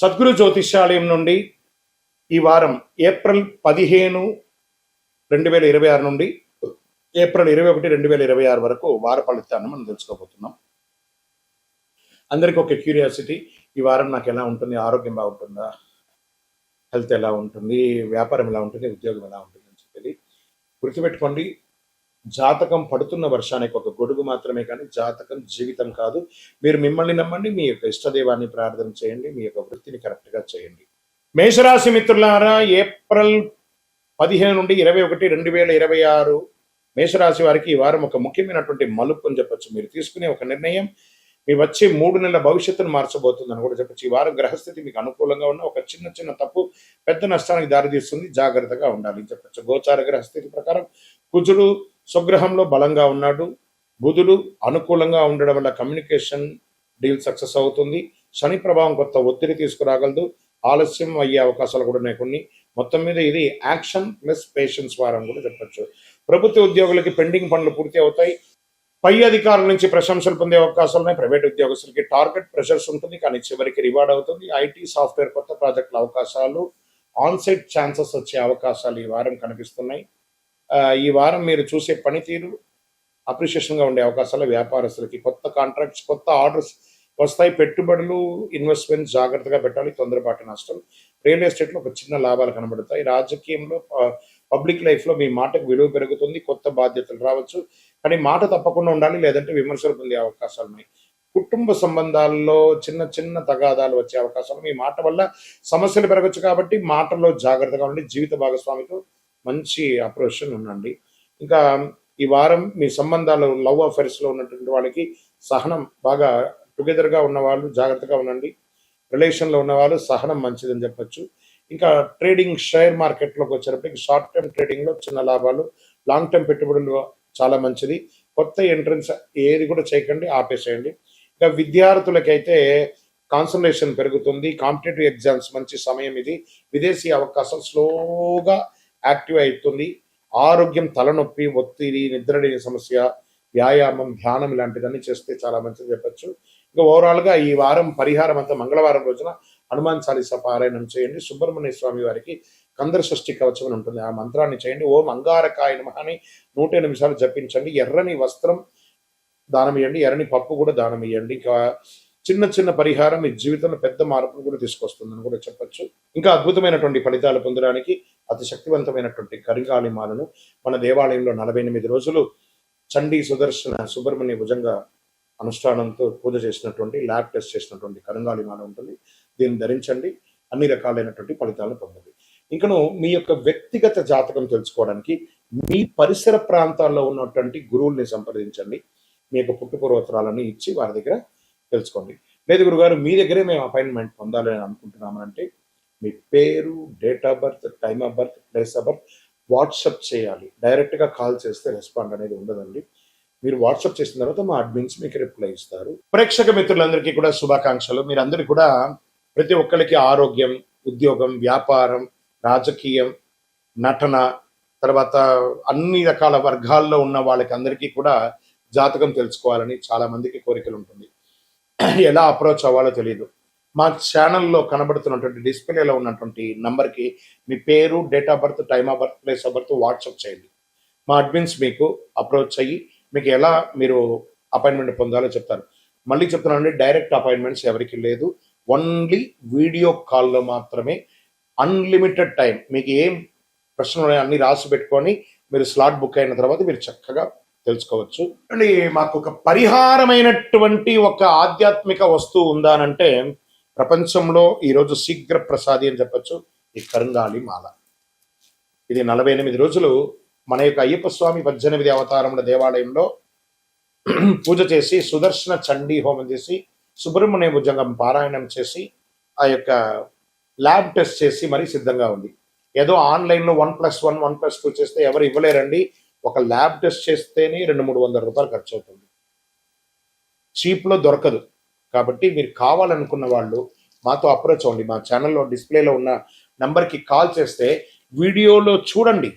సద్గురు జ్యోతిష్యాలయం నుండి ఈ వారం ఏప్రిల్ 15, 2026 నుండి ఏప్రిల్ 21, 2026 వరకు వార ఫలితాన్ని మనం తెలుసుకోబోతున్నాం. అందరికీ ఒక క్యూరియాసిటీ, ఈ వారం నాకు ఎలా ఉంటుంది, ఆరోగ్యం బాగుంటుందా, హెల్త్ ఎలా ఉంటుంది, వ్యాపారం ఎలా ఉంటుంది, ఉద్యోగం ఎలా ఉంటుంది అని చెప్పేది గుర్తుపెట్టుకోండి. జాతకం పడుతున్న వర్షానికి ఒక గొడుగు మాత్రమే, కానీ జాతకం జీవితం కాదు. మీరు మిమ్మల్ని నమ్మండి, మీ యొక్క ఇష్టదైవాన్ని ప్రార్థన చేయండి, మీ యొక్క వృత్తిని కరెక్ట్గా చేయండి. మేషరాశి మిత్రులారా, ఏప్రిల్ 15 నుండి 21, 2026 మేషరాశి వారికి ఈ వారం ఒక ముఖ్యమైనటువంటి మలుపు అని చెప్పచ్చు. మీరు తీసుకునే ఒక నిర్ణయం మీ వచ్చే 3 నెలల భవిష్యత్తును మార్చబోతుందని కూడా చెప్పచ్చు. ఈ వారం గ్రహస్థితి మీకు అనుకూలంగా ఉన్న ఒక చిన్న తప్పు పెద్ద నష్టానికి దారితీస్తుంది, జాగ్రత్తగా ఉండాలి చెప్పచ్చు. గోచార గ్రహస్థితి ప్రకారం కుజుడు స్వగ్రహంలో బలంగా ఉన్నాడు. బుధుడు అనుకూలంగా ఉండడం వల్ల కమ్యూనికేషన్ డీల్ సక్సెస్ అవుతుంది. శని ప్రభావం కొత్త ఒత్తిడి తీసుకురాగలదు, ఆలస్యం అయ్యే అవకాశాలు కూడా ఉన్నాయి కొన్ని. మొత్తం మీద ఇది యాక్షన్ ప్లస్ పేషెన్స్ వారం కూడా చెప్పచ్చు. ప్రభుత్వ ఉద్యోగులకి పెండింగ్ పనులు పూర్తి అవుతాయి. పై అధికారుల నుంచి ప్రశంసలు పొందే అవకాశాలు ఉన్నాయి. ప్రైవేట్ ఉద్యోగస్తులకి టార్గెట్ ప్రెషర్స్ ఉంటుంది, కానీ చివరికి రివార్డ్ అవుతుంది. ఐటీ సాఫ్ట్వేర్ కొత్త ప్రాజెక్టుల అవకాశాలు, ఆన్సైట్ ఛాన్సెస్ వచ్చే అవకాశాలు ఈ వారం కనిపిస్తున్నాయి. ఈ వారం మీరు చూసే పనితీరు అప్రిషియేషన్గా ఉండే అవకాశాలు. వ్యాపారస్తులకి కొత్త కాంట్రాక్ట్స్, కొత్త ఆర్డర్స్ వస్తాయి. పెట్టుబడులు, ఇన్వెస్ట్మెంట్స్ జాగ్రత్తగా పెట్టాలి, తొందరపాటు నష్టం. రియల్ ఎస్టేట్లో ఒక చిన్న లాభాలు కనబడతాయి. రాజకీయంలో, పబ్లిక్ లైఫ్లో మీ మాటకు విలువ పెరుగుతుంది, కొత్త బాధ్యతలు రావచ్చు, కానీ మాట తప్పకుండా ఉండాలి, లేదంటే విమర్శలు పొందే అవకాశాలు ఉన్నాయి. కుటుంబ సంబంధాల్లో చిన్న తగాదాలు వచ్చే అవకాశాలు, మీ మాట వల్ల సమస్యలు పెరగచ్చు, కాబట్టి మాటల్లో జాగ్రత్తగా ఉండి జీవిత భాగస్వామితో మంచి అప్రోషన్ ఉండండి. ఇంకా ఈ వారం మీ సంబంధాలు, లవ్ అఫైర్స్లో ఉన్నటువంటి వాళ్ళకి సహనం బాగా, టుగెదర్గా ఉన్నవాళ్ళు జాగ్రత్తగా ఉండండి. రిలేషన్లో ఉన్నవాళ్ళు సహనం మంచిదని చెప్పచ్చు. ఇంకా ట్రేడింగ్, షేర్ మార్కెట్లోకి వచ్చేటప్పటికి షార్ట్ టర్మ్ ట్రేడింగ్లో చిన్న లాభాలు, లాంగ్ టర్మ్ పెట్టుబడులు చాలా మంచిది. కొత్త ఎంట్రన్స్ ఏది కూడా చేయకండి, ఆపేసేయండి. ఇంకా విద్యార్థులకైతే కాన్సన్ట్రేషన్ పెరుగుతుంది. కాంపిటేటివ్ ఎగ్జామ్స్ మంచి సమయం ఇది. విదేశీ అవకాశం స్లోగా యాక్టివ్ అవుతుంది. ఆరోగ్యం, తలనొప్పి, ఒత్తిడి, నిద్రలేని సమస్య, వ్యాయామం, ధ్యానం ఇలాంటివన్నీ చేస్తే చాలా మంచిది చెప్పచ్చు. ఇంకా ఓవరాల్గా ఈ వారం పరిహారం అంతా మంగళవారం రోజున హనుమాన్ చాలీసా పారాయణం చేయండి. సుబ్రహ్మణ్య స్వామి వారికి కందర షష్ఠి కవచం అని ఉంటుంది, ఆ మంత్రాన్ని చేయండి. ఓం అంగారకాయ నమః అని 108 సార్లు జపించండి. ఎర్రని వస్త్రం దానం ఇవ్వండి, ఎర్రని పప్పు కూడా దానం ఇవ్వండి. ఇంకా చిన్న పరిహారం మీ జీవితంలో పెద్ద మార్పును కూడా తీసుకొస్తుందని కూడా చెప్పచ్చు. ఇంకా అద్భుతమైనటువంటి ఫలితాలు పొందడానికి అతి శక్తివంతమైనటువంటి కరింగాలి మాలను మన దేవాలయంలో 48 రోజులు చండీ సుదర్శన సుబ్రహ్మణ్య భుజంగా అనుష్ఠానంతో పూజ చేసినటువంటి, ల్యాబ్ టెస్ట్ చేసినటువంటి కరింగాలి మాల ఉంటుంది. దీన్ని ధరించండి, అన్ని రకాలైనటువంటి ఫలితాలను పొందండి. ఇంకను మీ యొక్క వ్యక్తిగత జాతకం తెలుసుకోవడానికి మీ పరిసర ప్రాంతాల్లో ఉన్నటువంటి గురువుల్ని సంప్రదించండి. మీ యొక్క పుట్టుపూర్వోత్తరాలని ఇచ్చి వారి దగ్గర తెలుసుకోండి. లేదు గురుగారు మీ దగ్గరే మేము అపాయింట్మెంట్ పొందాలని అనుకుంటున్నామంటే మీ పేరు, date of birth, time of birth, place of birth WhatsApp చేయాలి. డైరెక్ట్గా కాల్ చేస్తే రెస్పాండ్ అనేది ఉండదండి. మీరు వాట్సాప్ చేసిన తర్వాత మా అడ్మిన్స్ మీకు రిప్లై ఇస్తారు. ప్రేక్షక మిత్రులందరికీ కూడా శుభాకాంక్షలు. మీరందరికీ కూడా ప్రతి ఒక్కరికి ఆరోగ్యం, ఉద్యోగం, వ్యాపారం, రాజకీయం, నటన, తర్వాత అన్ని రకాల వర్గాల్లో ఉన్న వాళ్ళకి అందరికీ కూడా జాతకం తెలుసుకోవాలని చాలా మందికి కోరికలు ఉంటుంది. ఎలా అప్రోచ్ అవ్వాలో తెలియదు. మా ఛానల్లో కనబడుతున్నటువంటి డిస్ప్లేలో ఉన్నటువంటి నంబర్కి మీ పేరు, date of birth, time of birth, place of birth WhatsApp చేయండి. మా అడ్మిన్స్ మీకు అప్రోచ్ అయ్యి మీకు ఎలా మీరు అపాయింట్మెంట్ పొందాలో చెప్తారు. మళ్ళీ చెప్తున్నానండి, డైరెక్ట్ అపాయింట్మెంట్స్ ఎవరికి లేదు, ఓన్లీ వీడియో కాల్లో మాత్రమే. Unlimited time. మీకు ఏం ప్రశ్నలు అన్ని రాసి పెట్టుకొని మీరు స్లాట్ బుక్ అయిన తర్వాత మీరు చక్కగా తెలుసుకోవచ్చు. అండి, మాకు ఒక పరిహారమైనటువంటి ఒక ఆధ్యాత్మిక వస్తువు ఉందా అంటే ప్రపంచంలో ఈరోజు శీఘ్ర ప్రసాది అని చెప్పచ్చు, ఈ కరింగాలి మాల. ఇది 48 రోజులు మన యొక్క అయ్యప్ప స్వామి 18 అవతారముల దేవాలయంలో పూజ చేసి, సుదర్శన చండీ హోమం చేసి, సుబ్రహ్మణ్య భుజంగం పారాయణం చేసి, ఆ యొక్క ల్యాబ్ టెస్ట్ చేసి మరీ సిద్ధంగా ఉంది. ఏదో ఆన్లైన్లో 1+1, 1+2 చేస్తే ఎవరు ఇవ్వలేరండి. ఒక ల్యాబ్ టెస్ట్ చేస్తేనే 200-300 రూపాయలు ఖర్చు అవుతుంది. చీప్లో దొరకదు. కాబట్టి మీరు కావాలనుకున్న వాళ్ళు మాతో అప్రోచ్ అవ్వండి. మా ఛానల్లో డిస్ప్లేలో ఉన్న నెంబర్కి కాల్ చేస్తే వీడియోలో చూడండి,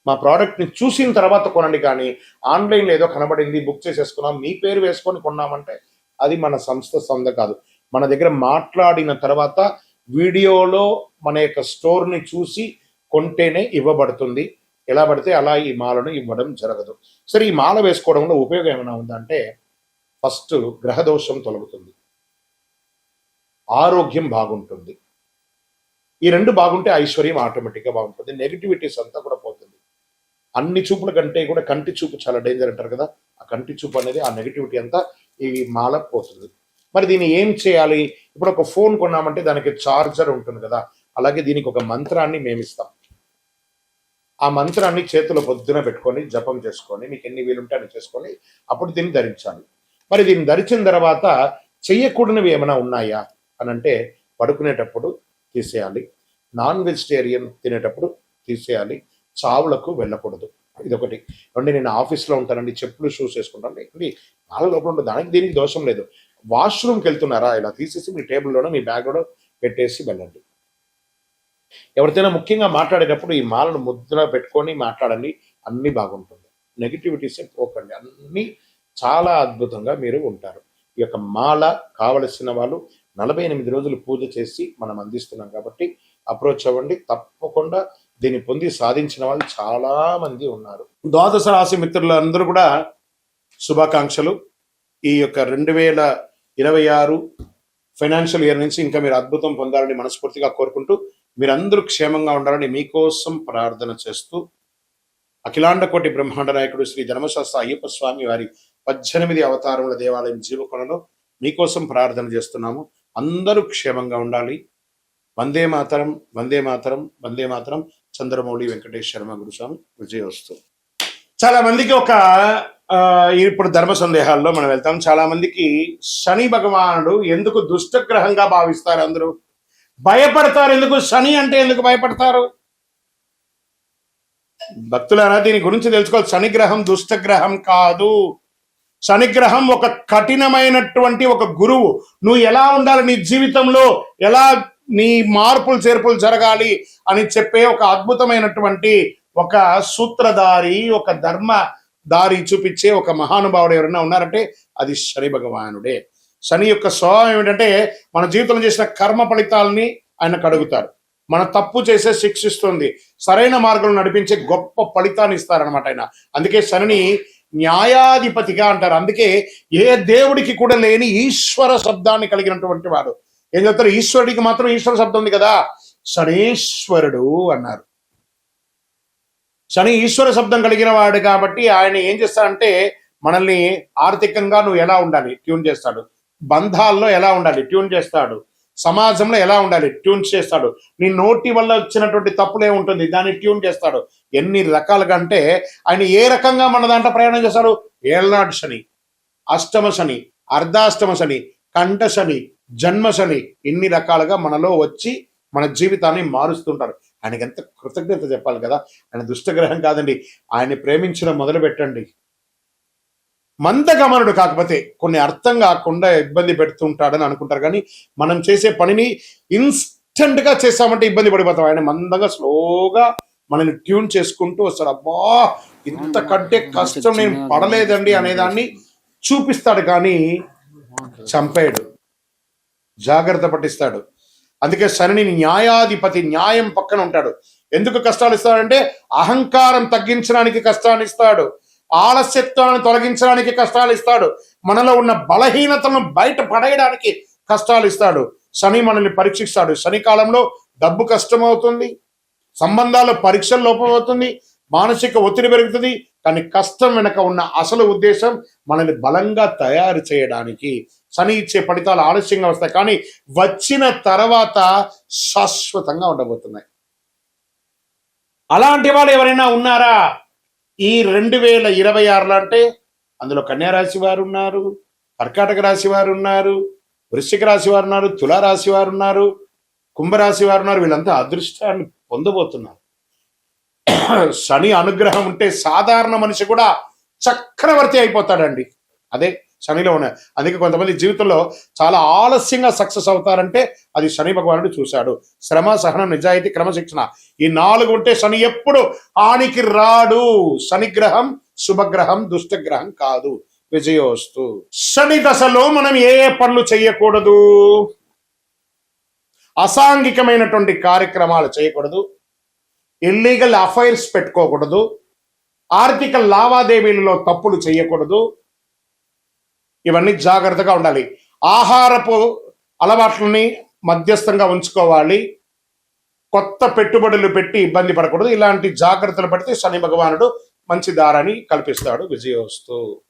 మా ప్రోడక్ట్ని చూసిన తర్వాత కొనండి. కానీ ఆన్లైన్లో ఏదో కనబడింది, బుక్ చేసేసుకున్నాం, మీ పేరు వేసుకొని కొన్నామంటే అది మన సంస్థ సొంత కాదు. మన దగ్గర మాట్లాడిన తర్వాత వీడియోలో మన యొక్క స్టోర్ని చూసి కొంటేనే ఇవ్వబడుతుంది. ఎలా పడితే అలా ఈ మాలను ఇవ్వడం జరగదు. సరే, ఈ మాల వేసుకోవడంలో ఉపయోగం ఏమైనా ఉందంటే, ఫస్ట్ గ్రహదోషం తొలగుతుంది, ఆరోగ్యం బాగుంటుంది. ఈ రెండు బాగుంటే ఐశ్వర్యం ఆటోమేటిక్గా బాగుంటుంది. నెగిటివిటీస్ అంతా కూడా పోతుంది. అన్ని చూపుల కంటే కూడా కంటి చూపు చాలా డేంజర్ అంటారు కదా, ఆ కంటి చూపు అనేది, ఆ నెగిటివిటీ అంతా ఈ మాల పోతుంది. మరి దీన్ని ఏం చేయాలి? ఇప్పుడు ఒక ఫోన్ కొన్నామంటే దానికి చార్జర్ ఉంటుంది కదా, అలాగే దీనికి ఒక మంత్రాన్ని మేమిస్తాం. ఆ మంత్రాన్ని చేతిలో పొద్దున పెట్టుకొని జపం చేసుకొని, మీకు ఎన్ని వీలుంటే అని చేసుకొని అప్పుడు దీన్ని ధరించాలి. మరి దీన్ని ధరించిన తర్వాత చెయ్యకూడనివి ఏమైనా ఉన్నాయా అని అంటే, పడుకునేటప్పుడు తీసేయాలి, నాన్ వెజిటేరియన్ తినేటప్పుడు తీసేయాలి, చావులకు వెళ్ళకూడదు. ఇదొకటి. అంటే నేను ఆఫీస్లో ఉంటానండి, చెప్పులు షూస్ వేసుకుంటాను, అండి నాలుగు లోపల ఉంటుంది, దానికి దీనికి దోషం లేదు. వాష్రూమ్కి వెళ్తున్నారా, ఇలా తీసేసి మీ టేబుల్లోనో మీ బ్యాగ్లోనో పెట్టేసి వెళ్ళండి. ఎవరితోనైనా ముఖ్యంగా మాట్లాడేటప్పుడు ఈ మాలను ముద్ర పెట్టుకొని మాట్లాడండి, అన్నీ బాగుంటుంది. నెగిటివిటీసే పోకండి, అన్నీ చాలా అద్భుతంగా మీరు ఉంటారు. ఈ యొక్క మాల కావలసిన వాళ్ళు 48 రోజులు పూజ చేసి మనం అందిస్తున్నాం కాబట్టి అప్రోచ్ అవ్వండి. తప్పకుండా దీన్ని పొంది సాధించిన వాళ్ళు చాలా మంది ఉన్నారు. ద్వాదశ రాశి మిత్రులందరూ కూడా శుభాకాంక్షలు. ఈ యొక్క 2026 ఫైనాన్షియల్ ఇయర్ నుంచి ఇంకా మీరు అద్భుతం పొందాలని మనస్ఫూర్తిగా కోరుకుంటూ, మీరందరూ క్షేమంగా ఉండాలని మీకోసం ప్రార్థన చేస్తూ, అఖిలాండ కోటి బ్రహ్మాండ నాయకుడు శ్రీ ధర్మశాస్త్ర అయ్యప్ప స్వామి వారి 18 అవతారముల దేవాలయం జీవకొండలో మీకోసం ప్రార్థన చేస్తున్నాము. అందరూ క్షేమంగా ఉండాలి. వందే మాతరం, వందే మాతరం, వందే మాతరం. చంద్రమౌళి వెంకటేష్ శర్మ గురుస్వామి. విజయోస్తు. చాలా మందికి ఇప్పుడు ధర్మ సందేహాల్లో మనం వెళ్తాం. చాలా మందికి శని భగవానుడు ఎందుకు దుష్టగ్రహంగా భావిస్తారు? అందరూ భయపడతారు. ఎందుకు శని అంటే ఎందుకు భయపడతారు? భక్తులారా, దీని గురించి తెలుసుకోవాలి. శనిగ్రహం దుష్టగ్రహం కాదు. శనిగ్రహం ఒక కఠినమైనటువంటి ఒక గురువు. నువ్వు ఎలా ఉండాలి, నీ జీవితంలో ఎలా నీ మార్పులు చేర్పులు జరగాలి అని చెప్పే ఒక అద్భుతమైనటువంటి ఒక సూత్రధారి, ఒక ధర్మ దారి చూపించే ఒక మహానుభావుడు ఎవరైనా ఉన్నారంటే అది శని భగవానుడే. శని యొక్క స్వభావం ఏమిటంటే, మన జీవితంలో చేసిన కర్మ ఫలితాలని ఆయన కడుగుతారు. మన తప్పు చేసే శిక్షిస్తుంది, సరైన మార్గంలో నడిపించే గొప్ప ఫలితాన్ని ఇస్తారనమాట ఆయన. అందుకే శనిని న్యాయాధిపతిగా అంటారు. అందుకే ఏ దేవుడికి కూడా లేని ఈశ్వర శబ్దాన్ని కలిగినటువంటి వాడు. ఏం చెప్తారు? ఈశ్వరుడికి మాత్రం ఈశ్వర శబ్దం ఉంది కదా, శనేశ్వరుడు అన్నారు. శని ఈశ్వర శబ్దం కలిగిన వాడు కాబట్టి ఆయన ఏం చేస్తాడంటే, మనల్ని ఆర్థికంగా నువ్వు ఎలా ఉండాలి ట్యూన్ చేస్తాడు, బంధాల్లో ఎలా ఉండాలి ట్యూన్ చేస్తాడు, సమాజంలో ఎలా ఉండాలి ట్యూన్ చేస్తాడు, నీ నోటి వల్ల వచ్చినటువంటి తప్పులే ఉంటుంది దాన్ని ట్యూన్ చేస్తాడు. ఎన్ని రకాలుగా అంటే ఆయన ఏ రకంగా మన దాంట్లో ప్రయాణం చేస్తాడు? ఏళ్నాడు శని, అష్టమ శని, అర్ధాష్టమ శని, కంఠ శని, జన్మ శని, ఇన్ని రకాలుగా మనలో వచ్చి మన జీవితాన్ని మారుస్తుంటారు. ఆయనకి ఎంత కృతజ్ఞత చెప్పాలి కదా. ఆయన దుష్టగ్రహం కాదండి. ఆయన్ని ప్రేమించడం మొదలు పెట్టండి. మందగమనుడు, కాకపోతే కొన్ని అర్థం కాకుండా ఇబ్బంది పెడుతుంటాడని అనుకుంటారు, కానీ మనం చేసే పనిని ఇన్స్టెంట్ గా చేస్తామంటే ఇబ్బంది పడిపోతాం. ఆయన మందంగా స్లోగా మనల్ని ట్యూన్ చేసుకుంటూ వస్తాడు. అబ్బా, ఇంతకంటే కష్టం నేను పడలేదండి అనేదాన్ని చూపిస్తాడు, కానీ చంపేయడు, జాగ్రత్త పట్టిస్తాడు. అందుకే శని న్యాయాధిపతి, న్యాయం పక్కన ఉంటాడు. ఎందుకు కష్టాలు ఇస్తాడంటే అహంకారం తగ్గించడానికి కష్టాన్ని ఇస్తాడు, ఆలస్యత్వాన్ని తొలగించడానికి కష్టాలు ఇస్తాడు, మనలో ఉన్న బలహీనతలను బయట పడేయడానికి కష్టాలు ఇస్తాడు. శని మనల్ని పరీక్షిస్తాడు. శని కాలంలో డబ్బు కష్టమవుతుంది, సంబంధాల పరీక్షలు లోపం అవుతుంది, మానసిక ఒత్తిడి పెరుగుతుంది. కానీ కష్టం వెనక ఉన్న అసలు ఉద్దేశం మనల్ని బలంగా తయారు చేయడానికి. శని ఇచ్చే ఫలితాలు ఆలస్యంగా వస్తాయి, కానీ వచ్చిన తర్వాత శాశ్వతంగా ఉండబోతున్నాయి. అలాంటి వాళ్ళు ఎవరైనా ఉన్నారా ఈ 2026లో అంటే? అందులో కన్యా రాశి వారు ఉన్నారు, కర్కాటక రాశి వారు ఉన్నారు, వృశ్చిక రాశి వారు ఉన్నారు, తులారాశి వారు ఉన్నారు, కుంభరాశి వారు ఉన్నారు. వీళ్ళంతా అదృష్టాన్ని పొందబోతున్నారు. శని అనుగ్రహం ఉంటే సాధారణ మనిషి కూడా చక్రవర్తి అయిపోతాడండి. అదే శనిలో ఉన్నాయి. అందుకే కొంతమంది జీవితంలో చాలా ఆలస్యంగా సక్సెస్ అవుతారంటే అది శని భగవానుడు చూశాడు. శ్రమ, సహనం, నిజాయితీ, క్రమశిక్షణ, ఈ 4 ఉంటే శని ఎప్పుడు హానికి రాడు. శనిగ్రహం శుభగ్రహం, దుష్టగ్రహం కాదు. విజయోస్తు. శని దశలో మనం ఏ ఏ పనులు చేయకూడదు? అసాంఘికమైనటువంటి కార్యక్రమాలు చేయకూడదు, ఇల్లీగల్ అఫైర్స్ పెట్టుకోకూడదు, ఆర్థిక లావాదేవీలలో తప్పులు చేయకూడదు. ఇవన్నీ జాగ్రత్తగా ఉండాలి. ఆహారపు అలవాట్లని మధ్యస్థంగా ఉంచుకోవాలి. కొత్త పెట్టుబడులు పెట్టి ఇబ్బంది పడకూడదు. ఇలాంటి జాగ్రత్తలు పడితే శని భగవానుడు మంచి దారాన్ని కల్పిస్తాడు. విజయోస్తు.